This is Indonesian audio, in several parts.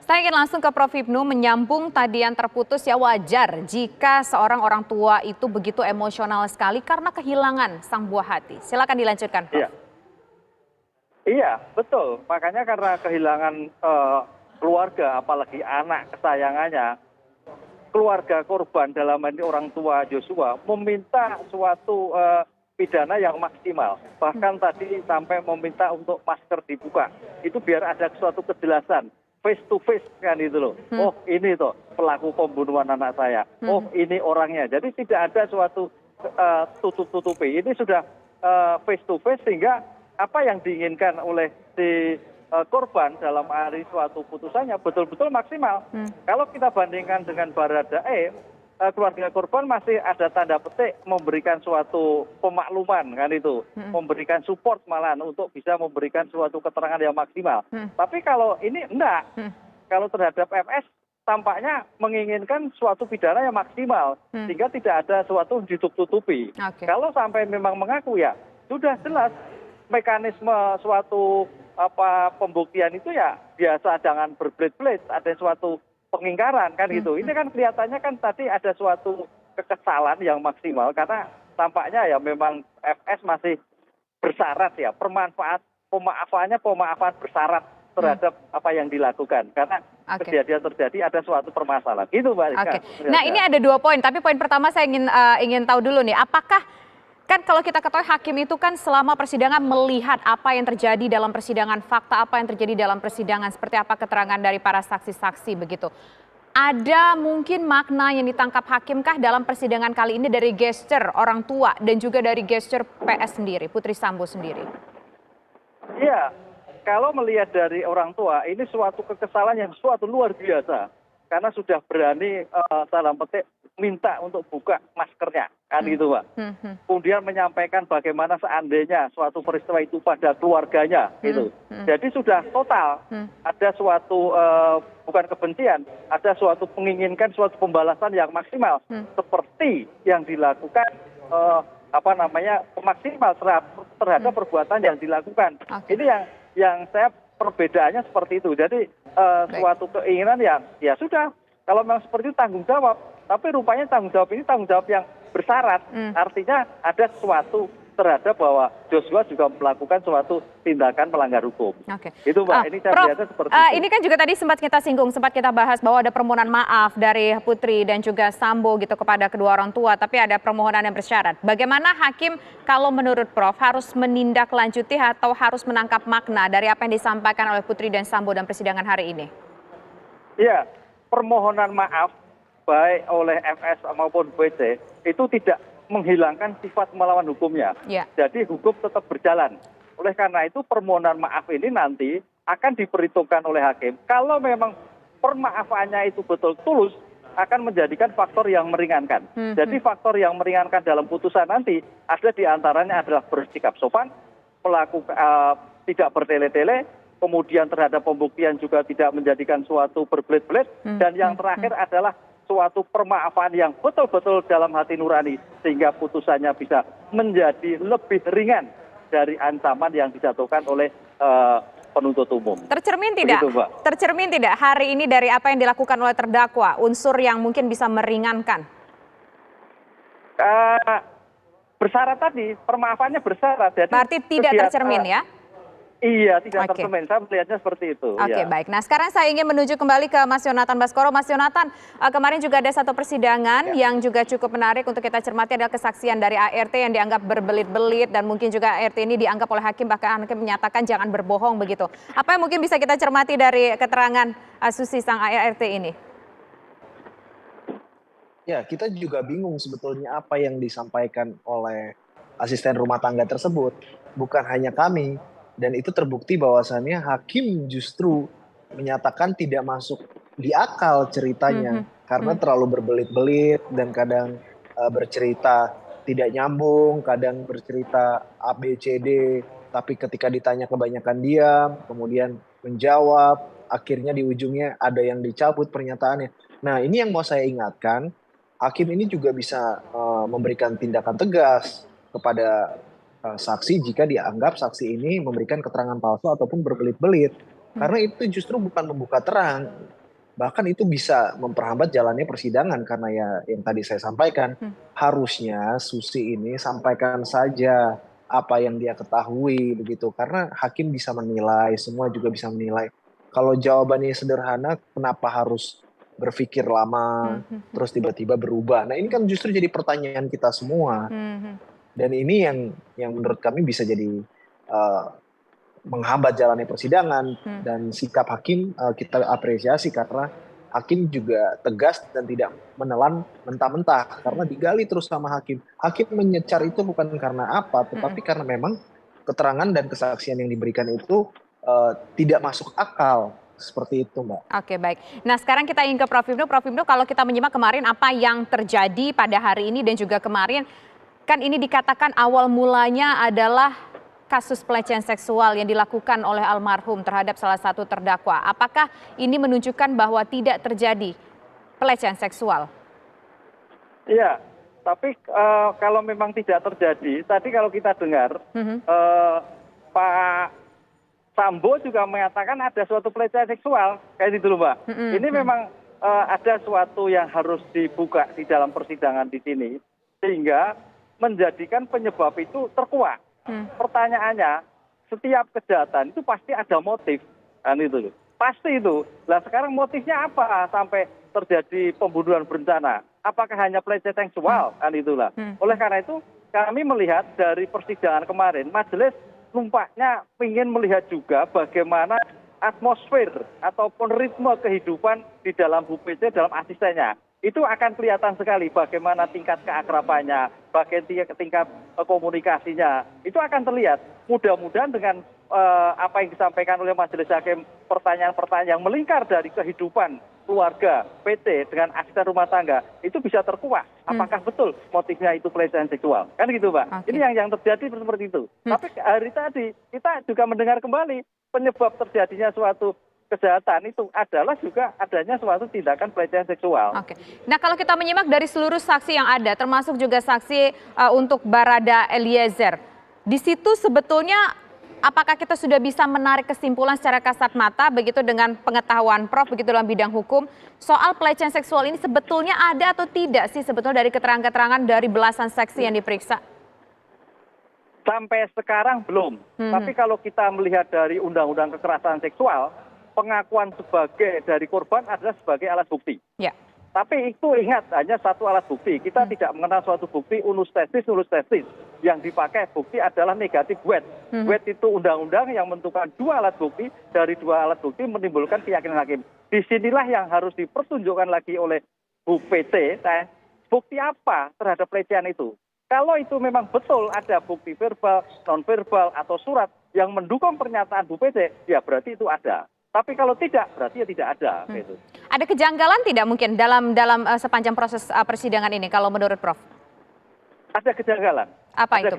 Saya ingin langsung ke Prof. Hipnu menyambung tadi yang terputus ya wajar jika seorang orang tua itu begitu emosional sekali karena kehilangan sang buah hati. Silakan dilanjutkan, Prof. Iya, iya betul. Makanya karena kehilangan keluarga, apalagi anak kesayangannya, keluarga korban dalam hal ini orang tua Joshua meminta suatu pidana yang maksimal. Bahkan tadi sampai meminta untuk masker dibuka. Itu biar ada suatu kejelasan. Face to face kan itu loh. Oh ini tuh pelaku pembunuhan anak saya. Oh ini orangnya. Jadi tidak ada suatu tutup-tutupi. Ini sudah face to face sehingga apa yang diinginkan oleh si korban dalam hari suatu putusannya betul-betul maksimal. Kalau kita bandingkan dengan Baradae, keluarga korban masih ada tanda petik memberikan suatu pemakluman kan itu, memberikan support malahan untuk bisa memberikan suatu keterangan yang maksimal. Tapi kalau ini enggak, kalau terhadap FS tampaknya menginginkan suatu pidana yang maksimal sehingga tidak ada suatu ditutup-tutupi. Kalau sampai memang mengaku ya sudah jelas mekanisme suatu pembuktian itu ya biasa jangan berbelit-belit, ada suatu pengingkaran kan gitu. Ini kan kelihatannya kan tadi ada suatu kekesalan yang maksimal karena tampaknya ya memang FS masih bersyarat ya pemaafan bersyarat terhadap apa yang dilakukan karena kejadian terjadi ada suatu permasalahan gitu Mbak Rika. Nah ini ada 2 poin tapi poin pertama saya ingin tahu dulu nih apakah kan kalau kita ketahui hakim itu kan selama persidangan melihat apa yang terjadi dalam persidangan, fakta apa yang terjadi dalam persidangan, seperti apa keterangan dari para saksi-saksi begitu. Ada mungkin makna yang ditangkap hakimkah dalam persidangan kali ini dari gesture orang tua dan juga dari gesture PS sendiri, Putri Sambo sendiri? Iya, kalau melihat dari orang tua ini suatu kekesalan yang suatu luar biasa. Karena sudah berani dalam petik minta untuk buka maskernya kan gitu Pak. Kemudian menyampaikan bagaimana seandainya suatu peristiwa itu pada keluarganya gitu. Jadi sudah total ada suatu bukan kebencian, ada suatu menginginkan suatu pembalasan yang maksimal seperti yang dilakukan maksimal terhadap perbuatan yang dilakukan. Ini yang saya perbedaannya seperti itu. Jadi suatu keinginan yang ya sudah kalau memang seperti itu tanggung jawab. Tapi rupanya tanggung jawab ini tanggung jawab yang bersyarat. Artinya ada sesuatu terhadap bahwa Joshua juga melakukan suatu tindakan melanggar hukum. Itu Mbak, ini saya melihatnya seperti itu. Ini kan juga tadi sempat kita singgung, sempat kita bahas bahwa ada permohonan maaf dari Putri dan juga Sambo gitu kepada kedua orang tua, tapi ada permohonan yang bersyarat. Bagaimana hakim kalau menurut Prof harus menindaklanjuti atau harus menangkap makna dari apa yang disampaikan oleh Putri dan Sambo dalam persidangan hari ini? Iya, permohonan maaf baik oleh FS maupun BC itu tidak menghilangkan sifat melawan hukumnya. Jadi hukum tetap berjalan. Oleh karena itu permohonan maaf ini nanti akan diperhitungkan oleh hakim. Kalau memang permaafannya itu betul tulus akan menjadikan faktor yang meringankan. Jadi faktor yang meringankan dalam putusan nanti ada diantaranya adalah bersikap sopan, tidak bertele-tele, kemudian terhadap pembuktian juga tidak menjadikan suatu berbelit-belit, dan yang terakhir adalah suatu permaafan yang betul-betul dalam hati nurani sehingga putusannya bisa menjadi lebih ringan dari ancaman yang dijatuhkan oleh penuntut umum. Tercermin tidak? Begitu, tercermin tidak hari ini dari apa yang dilakukan oleh terdakwa, unsur yang mungkin bisa meringankan? Bersyarat tadi, permaafannya bersyarat. Jadi berarti tidak tercermin ya? Iya, tidak tercermin. Saya melihatnya seperti itu. Baik. Nah, sekarang saya ingin menuju kembali ke Mas Yonatan Baskoro. Mas Yonatan, kemarin juga ada satu persidangan yang juga cukup menarik untuk kita cermati adalah kesaksian dari ART yang dianggap berbelit-belit dan mungkin juga ART ini dianggap oleh hakim bahkan hakim menyatakan jangan berbohong begitu. Apa yang mungkin bisa kita cermati dari keterangan Susi sang ART ini? Ya, kita juga bingung sebetulnya apa yang disampaikan oleh asisten rumah tangga tersebut. Bukan hanya kami. Dan itu terbukti bahwasannya hakim justru menyatakan tidak masuk di akal ceritanya. Karena terlalu berbelit-belit dan kadang bercerita tidak nyambung, kadang bercerita A, B, C, D. Tapi ketika ditanya kebanyakan diam, kemudian menjawab, akhirnya di ujungnya ada yang dicabut pernyataannya. Nah ini yang mau saya ingatkan, hakim ini juga bisa memberikan tindakan tegas kepada saksi jika dianggap saksi ini memberikan keterangan palsu ataupun berbelit-belit. Karena itu justru bukan membuka terang, bahkan itu bisa memperhambat jalannya persidangan karena ya yang tadi saya sampaikan, harusnya Susi ini sampaikan saja apa yang dia ketahui begitu, karena hakim bisa menilai, semua juga bisa menilai. Kalau jawabannya sederhana, kenapa harus berpikir lama, terus tiba-tiba berubah? Nah ini kan justru jadi pertanyaan kita semua. Dan ini yang menurut kami bisa jadi uh, menghambat jalannya persidangan. Dan sikap hakim kita apresiasi karena hakim juga tegas dan tidak menelan mentah-mentah karena digali terus sama hakim. Hakim menyecar itu bukan karena apa, tetapi karena memang keterangan dan kesaksian yang diberikan itu tidak masuk akal. Seperti itu, Mbak. Oke, baik. Nah, sekarang kita ingin ke Prof. Hipnu. Prof. Hipnu, kalau kita menyimak kemarin apa yang terjadi pada hari ini dan juga kemarin, kan ini dikatakan awal mulanya adalah kasus pelecehan seksual yang dilakukan oleh almarhum terhadap salah satu terdakwa. Apakah ini menunjukkan bahwa tidak terjadi pelecehan seksual? Iya, tapi kalau memang tidak terjadi, tadi kalau kita dengar Pak Sambo juga mengatakan ada suatu pelecehan seksual, kayak gitu loh Mbak. Ini memang ada suatu yang harus dibuka di dalam persidangan di sini, sehingga menjadikan penyebab itu terkuak. Pertanyaannya, setiap kejahatan itu pasti ada motif, kan itu loh. Pasti itu. Nah sekarang motifnya apa sampai terjadi pembunuhan berencana? Apakah hanya pelecehan seksual? Kan itulah. Oleh karena itu kami melihat dari persidangan kemarin, majelis nampaknya ingin melihat juga bagaimana atmosfer ataupun ritme kehidupan di dalam Bu Pece dalam asistennya. Itu akan kelihatan sekali bagaimana tingkat keakrabannya, bagaimana tingkat komunikasinya. Itu akan terlihat. Mudah-mudahan dengan apa yang disampaikan oleh majelis hakim, pertanyaan-pertanyaan yang melingkar dari kehidupan keluarga PT dengan asisten rumah tangga, itu bisa terkuak. Apakah betul motifnya itu pelecehan seksual? Kan gitu, Pak. Ini yang terjadi seperti itu. Tapi hari tadi kita juga mendengar kembali penyebab terjadinya suatu kejahatan itu adalah juga adanya suatu tindakan pelecehan seksual. Oke. Nah, kalau kita menyimak dari seluruh saksi yang ada, termasuk juga saksi untuk Barada Eliezer, di situ sebetulnya apakah kita sudah bisa menarik kesimpulan secara kasat mata begitu dengan pengetahuan Prof begitu dalam bidang hukum soal pelecehan seksual ini sebetulnya ada atau tidak sih sebetulnya dari keterangan-keterangan dari belasan saksi yang diperiksa? Sampai sekarang belum. Tapi kalau kita melihat dari undang-undang kekerasan seksual, pengakuan sebagai dari korban adalah sebagai alat bukti. Ya. Tapi itu ingat hanya satu alat bukti. Kita tidak mengenal suatu bukti unus testis. Yang dipakai bukti adalah negatif wet. Wet itu undang-undang yang menentukan dua alat bukti. Dari dua alat bukti menimbulkan keyakinan hakim. Disinilah yang harus dipertunjukkan lagi oleh Bu PT. Bukti apa terhadap pelecehan itu? Kalau itu memang betul ada bukti verbal, non-verbal, atau surat yang mendukung pernyataan Bu PT, ya berarti itu ada. Tapi kalau tidak, berarti ya tidak ada. Gitu. Ada kejanggalan tidak mungkin dalam sepanjang proses persidangan ini kalau menurut Prof? Ada kejanggalan. Apa itu?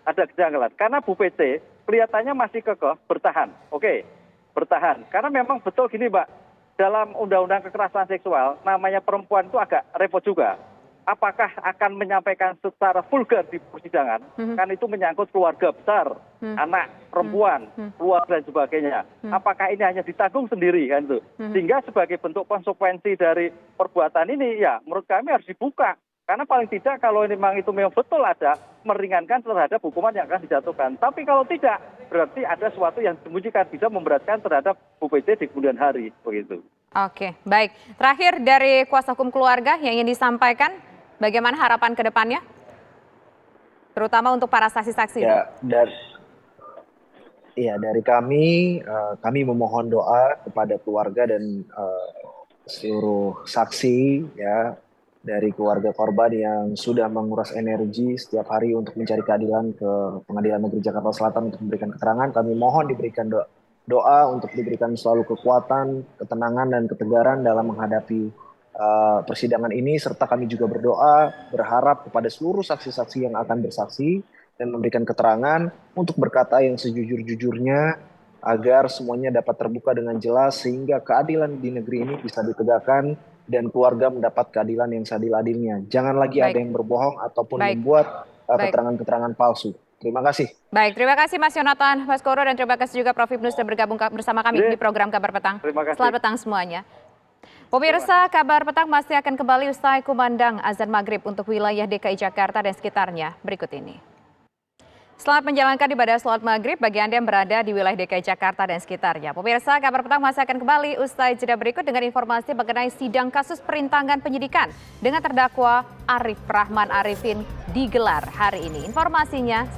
Ada kejanggalan. Karena Bu PT kelihatannya masih kekeh bertahan. Oke, bertahan. Karena memang betul gini Mbak, dalam undang-undang kekerasan seksual, namanya perempuan itu agak repot juga. Apakah akan menyampaikan secara vulgar di persidangan, kan itu menyangkut keluarga besar, anak, perempuan, keluarga dan sebagainya. Apakah ini hanya ditanggung sendiri kan itu? Sehingga sebagai bentuk konsekuensi dari perbuatan ini, ya menurut kami harus dibuka. Karena paling tidak kalau memang itu memang betul ada, meringankan terhadap hukuman yang akan dijatuhkan. Tapi kalau tidak, berarti ada sesuatu yang disembunyikan, bisa memberatkan terhadap Bu PT di kemudian hari. Begitu. Oke, baik. Terakhir dari kuasa hukum keluarga yang ingin disampaikan, bagaimana harapan ke depannya? Terutama untuk para saksi-saksi. Ya, dari kami memohon doa kepada keluarga dan seluruh saksi ya dari keluarga korban yang sudah menguras energi setiap hari untuk mencari keadilan ke Pengadilan Negeri Jakarta Selatan untuk memberikan keterangan. Kami mohon diberikan doa untuk diberikan selalu kekuatan, ketenangan, dan ketegaran dalam menghadapi persidangan ini, serta kami juga berdoa berharap kepada seluruh saksi-saksi yang akan bersaksi dan memberikan keterangan untuk berkata yang sejujur-jujurnya agar semuanya dapat terbuka dengan jelas sehingga keadilan di negeri ini bisa ditegakkan dan keluarga mendapat keadilan yang seadil-adilnya. Jangan lagi ada yang berbohong ataupun membuat keterangan-keterangan palsu. Terima kasih. Baik, terima kasih Mas Yonatan Baskoro dan terima kasih juga Prof Hipnu sudah bergabung bersama kami di program Kabar Petang. Terima kasih. Selamat petang semuanya. Pemirsa, kabar petang masih akan kembali usai kumandang azan maghrib untuk wilayah DKI Jakarta dan sekitarnya. Berikut ini. Selamat menjalankan ibadah sholat maghrib bagi Anda yang berada di wilayah DKI Jakarta dan sekitarnya. Pemirsa, kabar petang masih akan kembali usai jeda berikut dengan informasi mengenai sidang kasus perintangan penyidikan dengan terdakwa Arif Rahman Arifin digelar hari ini. Informasinya